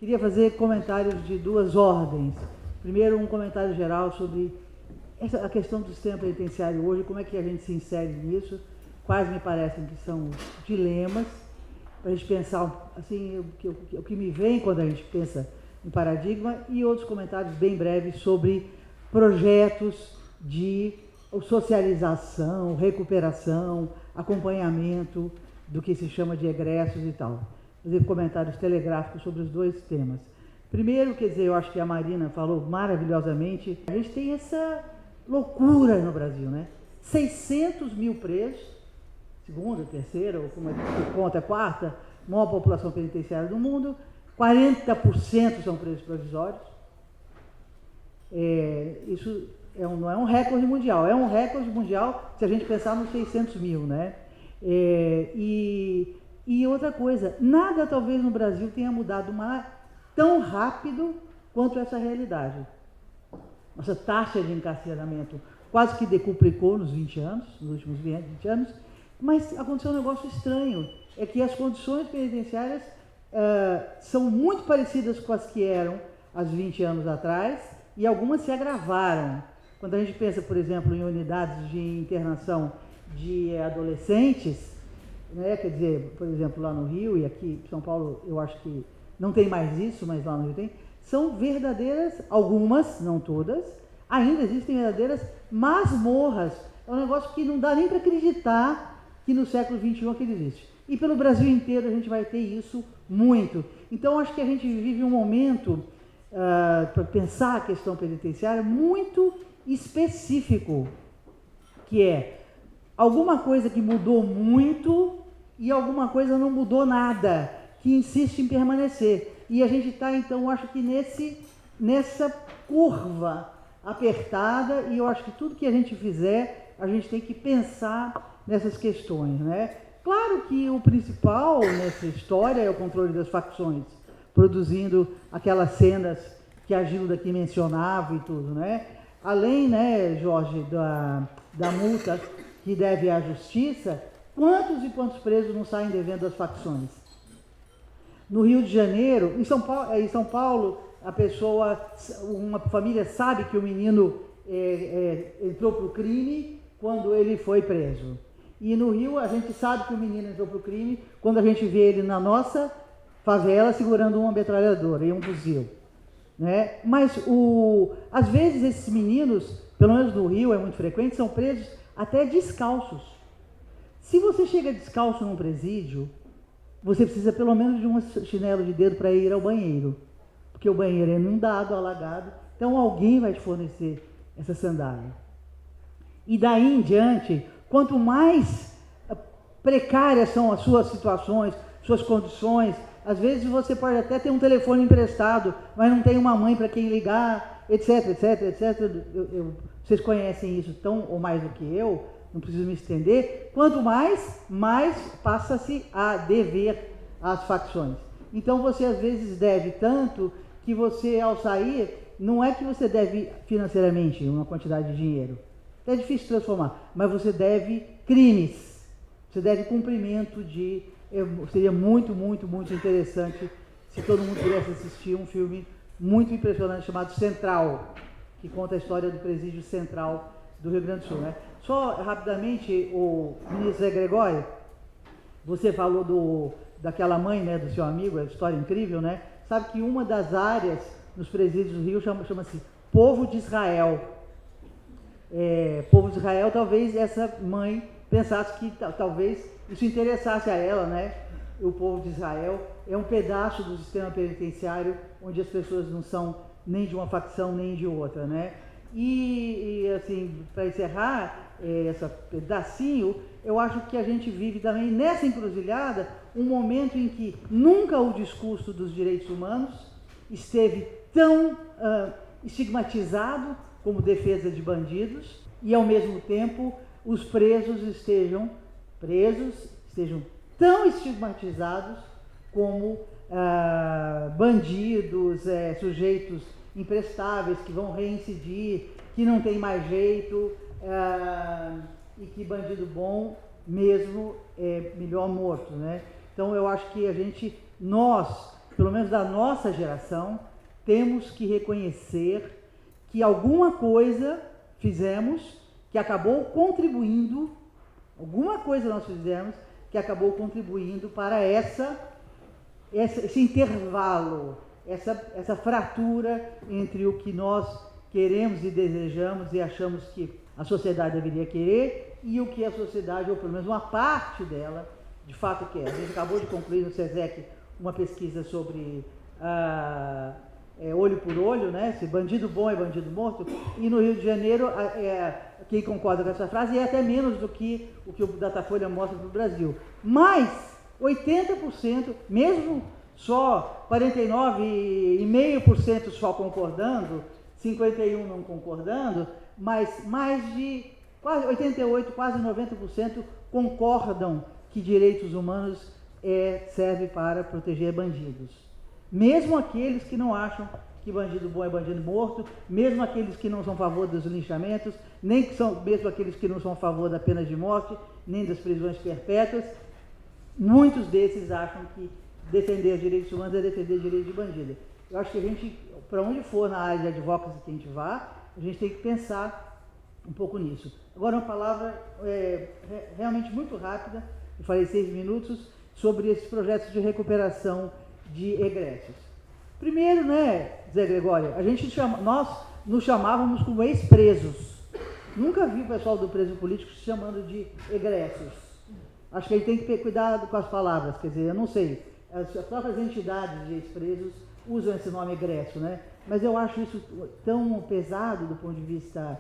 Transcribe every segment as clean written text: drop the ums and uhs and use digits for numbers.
Queria fazer comentários de duas ordens. Primeiro, um comentário geral sobre a questão do sistema penitenciário hoje, como é que a gente se insere nisso, quais me parecem que são os dilemas, para a gente pensar, assim, o que me vem quando a gente pensa em paradigma, e outros comentários bem breves sobre projetos de socialização, recuperação, acompanhamento do que se chama de egressos e tal. Fazer comentários telegráficos sobre os dois temas. Primeiro, quer dizer, eu acho que a Marina falou maravilhosamente, a gente tem essa loucura no Brasil, né? 600 mil presos, segunda, terceira, ou como é que conta, quarta, maior população penitenciária do mundo, 40% são presos provisórios. Isso não é um recorde mundial, é um recorde mundial se a gente pensar nos 600 mil, né? E outra coisa, nada talvez no Brasil tenha mudado tão rápido quanto essa realidade. Nossa taxa de encarceramento quase que decuplicou nos 20 anos, nos últimos 20 anos, mas aconteceu um negócio estranho, é que as condições penitenciárias são muito parecidas com as que eram há 20 anos atrás, e algumas se agravaram. Quando a gente pensa, por exemplo, em unidades de internação de adolescentes, né, quer dizer, por exemplo, lá no Rio, e aqui em São Paulo eu acho que não tem mais isso, mas lá no Rio tem, são verdadeiras, algumas, não todas, ainda existem verdadeiras masmorras. É um negócio que não dá nem para acreditar que no século XXI aquilo existe. E pelo Brasil inteiro a gente vai ter isso muito. Então acho que a gente vive um momento, para pensar a questão penitenciária, muito específico, que é alguma coisa que mudou muito e alguma coisa não mudou nada, que insiste em permanecer. E a gente está, então, acho que nessa curva apertada, e eu acho que tudo que a gente fizer, a gente tem que pensar nessas questões, né? Claro que o principal nessa história é o controle das facções, produzindo aquelas cenas que a Gilda aqui mencionava e tudo, né? Além, né, Jorge, da multa que deve à justiça, quantos e quantos presos não saem devendo às facções? No Rio de Janeiro, em São Paulo, uma família sabe que o menino entrou para o crime quando ele foi preso. E no Rio, a gente sabe que o menino entrou para o crime quando a gente vê ele na nossa favela segurando uma metralhadora e um fuzil. Né? Mas, às vezes, esses meninos, pelo menos no Rio é muito frequente, são presos até descalços. Se você chega descalço num presídio, você precisa pelo menos de um chinelo de dedo para ir ao banheiro, porque o banheiro é inundado, alagado, então alguém vai te fornecer essa sandália. E daí em diante, quanto mais precárias são as suas situações, suas condições, às vezes você pode até ter um telefone emprestado, mas não tem uma mãe para quem ligar, etc, etc, etc. Vocês conhecem isso tão ou mais do que eu, não preciso me estender. Quanto mais passa-se a dever às facções. Então você às vezes deve tanto que você, ao sair, não é que você deve financeiramente uma quantidade de dinheiro. É difícil transformar, mas você deve crimes. Você deve cumprimento de... Seria muito, muito, muito interessante se todo mundo pudesse assistir um filme muito impressionante chamado Central, que conta a história do presídio central do Rio Grande do Sul, né? Só rapidamente, o ministro Zé Gregório, você falou daquela mãe, né, do seu amigo, a história incrível, né? Sabe que uma das áreas nos presídios do Rio chama-se Povo de Israel. Povo de Israel, talvez essa mãe pensasse que talvez isso interessasse a ela, né? O povo de Israel é um pedaço do sistema penitenciário onde as pessoas não são nem de uma facção nem de outra, né? E assim, para encerrar esse pedacinho, eu acho que a gente vive também nessa encruzilhada um momento em que nunca o discurso dos direitos humanos esteve tão estigmatizado como defesa de bandidos e, ao mesmo tempo, os presos estejam tão estigmatizados como bandidos, sujeitos imprestáveis que vão reincidir, que não tem mais jeito, e que bandido bom mesmo é melhor morto, né? Então eu acho que nós pelo menos da nossa geração, temos que reconhecer que alguma coisa fizemos que acabou contribuindo, alguma coisa nós fizemos que acabou contribuindo para esse intervalo, essa fratura entre o que nós queremos e desejamos e achamos que a sociedade deveria querer e o que a sociedade, ou pelo menos uma parte dela, de fato quer. A gente acabou de concluir no SESEC uma pesquisa sobre olho por olho, né? Se bandido bom é bandido morto, e no Rio de Janeiro, quem concorda com essa frase, é até menos do que o Datafolha mostra para o Brasil. Mas 80%, mesmo só 49,5% só concordando, 51% não concordando, mas mais de quase 88%, quase 90% concordam que direitos humanos servem para proteger bandidos. Mesmo aqueles que não acham que bandido bom é bandido morto, mesmo aqueles que não são a favor dos linchamentos, mesmo aqueles que não são a favor da pena de morte, nem das prisões perpétuas, muitos desses acham que defender os direitos humanos é defender direitos de bandido. Eu acho que a gente, para onde for na área de advocacy que a gente vá, a gente tem que pensar um pouco nisso. Agora, uma palavra realmente muito rápida, eu falei 6 minutos, sobre esses projetos de recuperação de egressos. Primeiro, né, Zé Gregório, nós nos chamávamos como ex-presos. Nunca vi o pessoal do preso político se chamando de egressos. Acho que a gente tem que ter cuidado com as palavras, quer dizer, eu não sei, as próprias entidades de ex-presos usam esse nome egresso, né? Mas eu acho isso tão pesado do ponto de vista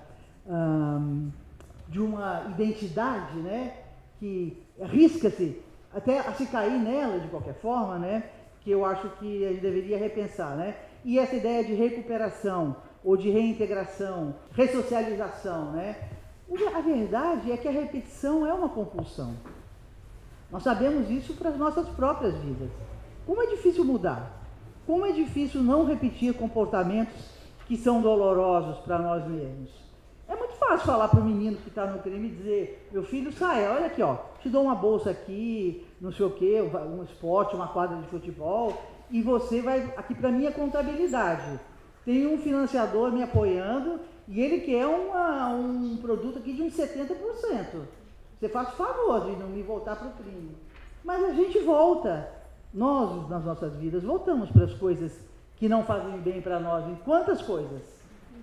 de uma identidade, né, que arrisca-se até a se cair nela de qualquer forma, né, que eu acho que a gente deveria repensar, né? E essa ideia de recuperação, ou de reintegração, ressocialização, né? A verdade é que a repetição é uma compulsão. Nós sabemos isso para as nossas próprias vidas. Como é difícil mudar? Como é difícil não repetir comportamentos que são dolorosos para nós mesmos? É muito fácil falar para o menino que está no crime e dizer, meu filho, sai, olha aqui, ó, te dou uma bolsa aqui, não sei o quê, um esporte, uma quadra de futebol, e você vai, aqui para minha contabilidade, tem um financiador me apoiando e ele quer um produto aqui de uns 70%. Você faz o favor de não me voltar para o crime. Mas a gente volta, nós, nas nossas vidas, voltamos para as coisas que não fazem bem para nós, em quantas coisas,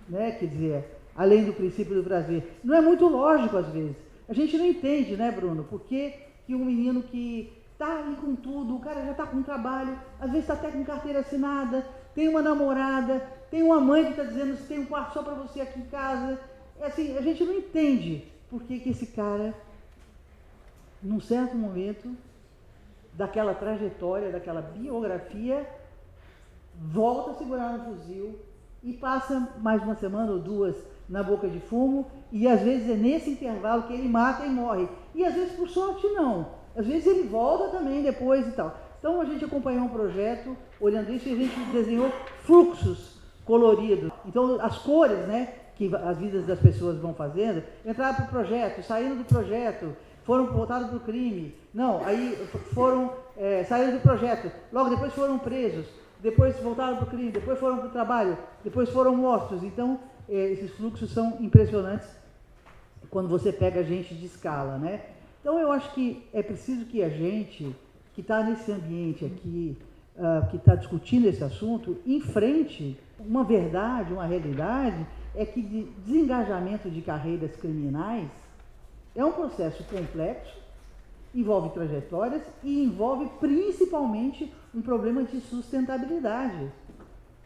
né, quer dizer, além do princípio do prazer. Não é muito lógico, às vezes. A gente não entende, né, Bruno? Por que um menino que está ali com tudo, o cara já está com trabalho, às vezes está até com carteira assinada, tem uma namorada, tem uma mãe que está dizendo que tem um quarto só para você aqui em casa. Assim, a gente não entende por que esse cara, num certo momento daquela trajetória, daquela biografia, volta a segurar no fuzil e passa mais uma semana ou duas na boca de fumo, e às vezes é nesse intervalo que ele mata e morre. E às vezes por sorte não. Às vezes ele volta também depois e tal. Então a gente acompanhou um projeto, olhando isso, e a gente desenhou fluxos coloridos. Então as cores, né, que as vidas das pessoas vão fazendo, entraram para o projeto, saindo do projeto, foram voltados para o crime. Não, aí foram, saíram do projeto, logo depois foram presos, depois voltaram para o crime, depois foram para o trabalho, depois foram mortos. Então, esses fluxos são impressionantes quando você pega a gente de escala, né? Então, eu acho que é preciso que a gente, que está nesse ambiente aqui, que está discutindo esse assunto, enfrente uma verdade, uma realidade, é que desengajamento de carreiras criminais é um processo complexo, envolve trajetórias e envolve principalmente um problema de sustentabilidade.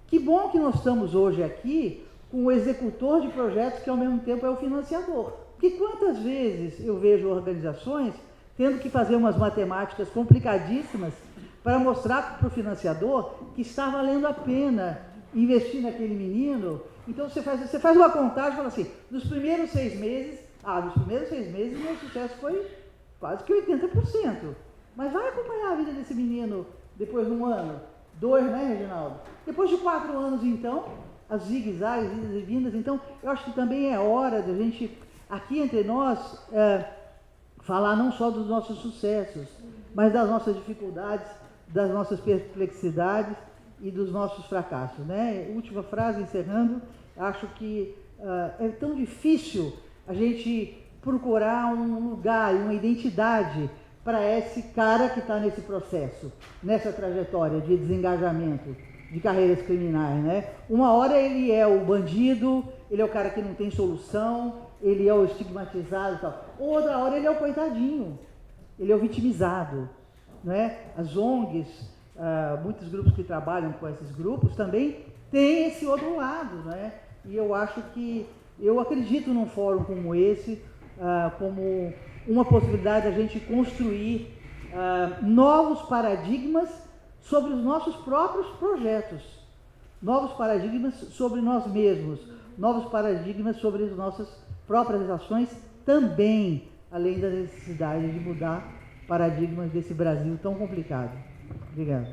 Que bom que nós estamos hoje aqui com o executor de projetos que ao mesmo tempo é o financiador. Porque quantas vezes eu vejo organizações tendo que fazer umas matemáticas complicadíssimas para mostrar para o financiador que está valendo a pena investir naquele menino. Então você faz uma contagem e fala assim, nos primeiros 6 meses, meu sucesso foi quase que 80%. Mas vai acompanhar a vida desse menino depois de 1 ano, 2, né, Reginaldo? Depois de 4 anos, então, as zigue-zagues, idas e vindas. Então, eu acho que também é hora de a gente, aqui entre nós, falar não só dos nossos sucessos, mas das nossas dificuldades, das nossas perplexidades e dos nossos fracassos, né? Última frase, encerrando, acho que é tão difícil a gente procurar um lugar, uma identidade para esse cara que está nesse processo, nessa trajetória de desengajamento de carreiras criminais, né? Uma hora ele é o bandido, ele é o cara que não tem solução, ele é o estigmatizado e tal. Outra hora ele é o coitadinho, ele é o vitimizado, né? As ONGs, muitos grupos que trabalham com esses grupos também têm esse outro lado, né? E eu acho que, eu acredito num fórum como esse, como uma possibilidade de a gente construir novos paradigmas sobre os nossos próprios projetos, novos paradigmas sobre nós mesmos, novos paradigmas sobre as nossas próprias ações também, além da necessidade de mudar paradigmas desse Brasil tão complicado. Obrigado.